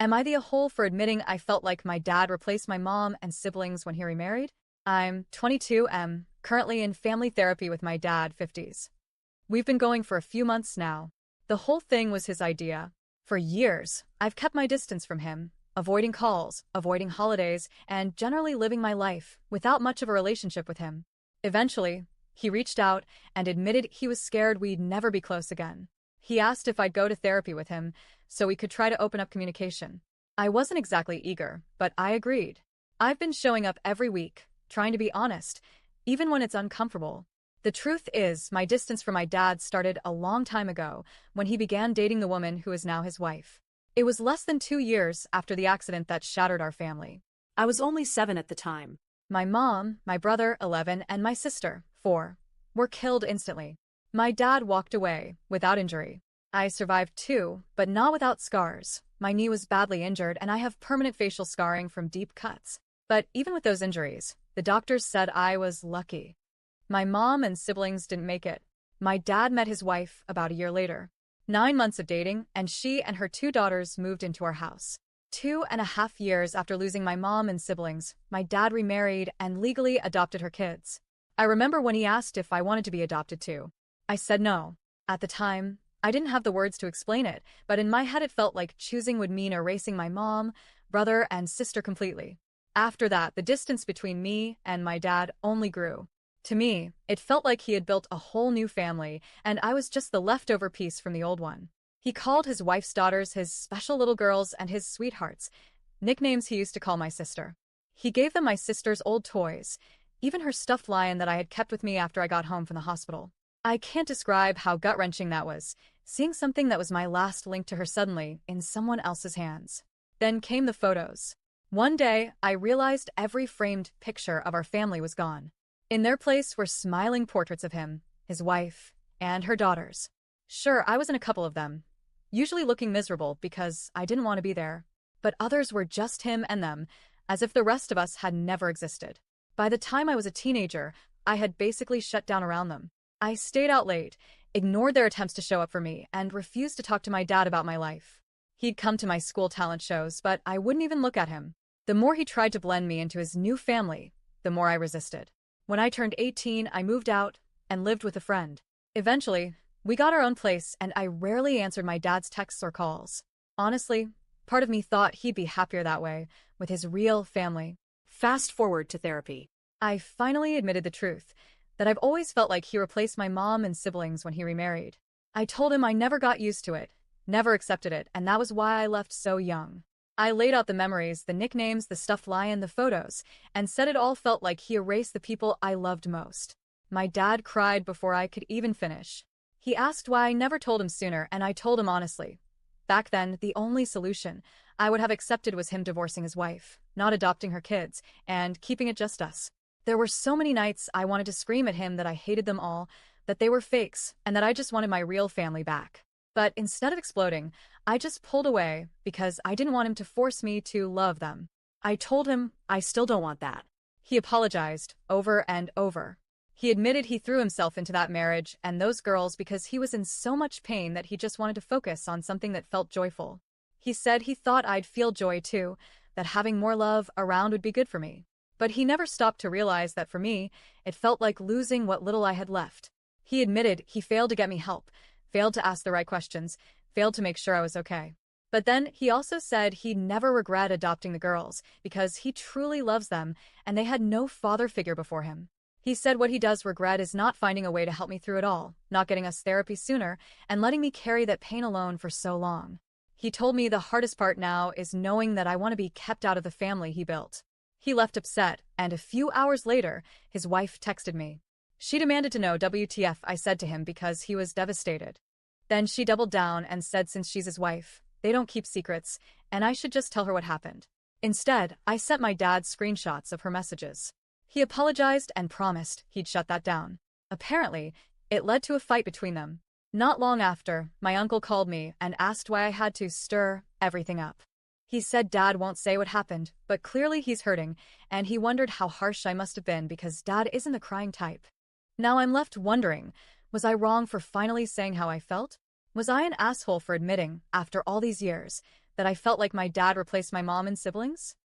Am I the a-hole for admitting I felt like my dad replaced my mom and siblings when he remarried? I'm 22 am currently in family therapy with my dad, 50s. We've been going for a few months now. The whole thing was his idea. For years, I've kept my distance from him, avoiding calls, avoiding holidays, and generally living my life without much of a relationship with him. Eventually, he reached out and admitted he was scared we'd never be close again. He asked if I'd go to therapy with him so we could try to open up communication. I wasn't exactly eager, but I agreed. I've been showing up every week, trying to be honest, even when it's uncomfortable. The truth is, my distance from my dad started a long time ago when he began dating the woman who is now his wife. It was less than 2 years after the accident that shattered our family. I was only 7 at the time. My mom, my brother, 11, and my sister, 4, were killed instantly. My dad walked away, without injury. I survived too, but not without scars. My knee was badly injured and I have permanent facial scarring from deep cuts. But even with those injuries, the doctors said I was lucky. My mom and siblings didn't make it. My dad met his wife about a year later. 9 months of dating, and she and her 2 daughters moved into our house. 2.5 years after losing my mom and siblings, my dad remarried and legally adopted her kids. I remember when he asked if I wanted to be adopted too. I said no. At the time, I didn't have the words to explain it, but in my head it felt like choosing would mean erasing my mom, brother, and sister completely. After that, the distance between me and my dad only grew. To me, it felt like he had built a whole new family, and I was just the leftover piece from the old one. He called his wife's daughters his special little girls and his sweethearts, nicknames he used to call my sister. He gave them my sister's old toys, even her stuffed lion that I had kept with me after I got home from the hospital. I can't describe how gut-wrenching that was, seeing something that was my last link to her suddenly in someone else's hands. Then came the photos. One day, I realized every framed picture of our family was gone. In their place were smiling portraits of him, his wife, and her daughters. Sure, I was in a couple of them, usually looking miserable because I didn't want to be there. But others were just him and them, as if the rest of us had never existed. By the time I was a teenager, I had basically shut down around them. I stayed out late, ignored their attempts to show up for me, and refused to talk to my dad about my life. He'd come to my school talent shows, but I wouldn't even look at him. The more he tried to blend me into his new family, the more I resisted. When I turned 18, I moved out and lived with a friend. Eventually, we got our own place and I rarely answered my dad's texts or calls. Honestly, part of me thought he'd be happier that way, with his real family. Fast forward to therapy. I finally admitted the truth, that I've always felt like he replaced my mom and siblings when he remarried. I told him I never got used to it, never accepted it, and that was why I left so young. I laid out the memories, the nicknames, the stuffed lion, the photos, and said it all felt like he erased the people I loved most. My dad cried before I could even finish. He asked why I never told him sooner, and I told him honestly. Back then, the only solution I would have accepted was him divorcing his wife, not adopting her kids, and keeping it just us. There were so many nights I wanted to scream at him that I hated them all, that they were fakes, and that I just wanted my real family back. But instead of exploding, I just pulled away because I didn't want him to force me to love them. I told him I still don't want that. He apologized over and over. He admitted he threw himself into that marriage and those girls because he was in so much pain that he just wanted to focus on something that felt joyful. He said he thought I'd feel joy too, that having more love around would be good for me. But he never stopped to realize that for me, it felt like losing what little I had left. He admitted he failed to get me help, failed to ask the right questions, failed to make sure I was okay. But then he also said he'd never regret adopting the girls because he truly loves them and they had no father figure before him. He said what he does regret is not finding a way to help me through it all, not getting us therapy sooner, and letting me carry that pain alone for so long. He told me the hardest part now is knowing that I want to be kept out of the family he built. He left upset, and a few hours later, his wife texted me. She demanded to know WTF I said to him because he was devastated. Then she doubled down and said since she's his wife, they don't keep secrets, and I should just tell her what happened. Instead, I sent my dad screenshots of her messages. He apologized and promised he'd shut that down. Apparently, it led to a fight between them. Not long after, my uncle called me and asked why I had to stir everything up. He said Dad won't say what happened, but clearly he's hurting, and he wondered how harsh I must have been because Dad isn't the crying type. Now I'm left wondering, was I wrong for finally saying how I felt? Was I an asshole for admitting, after all these years, that I felt like my dad replaced my mom and siblings?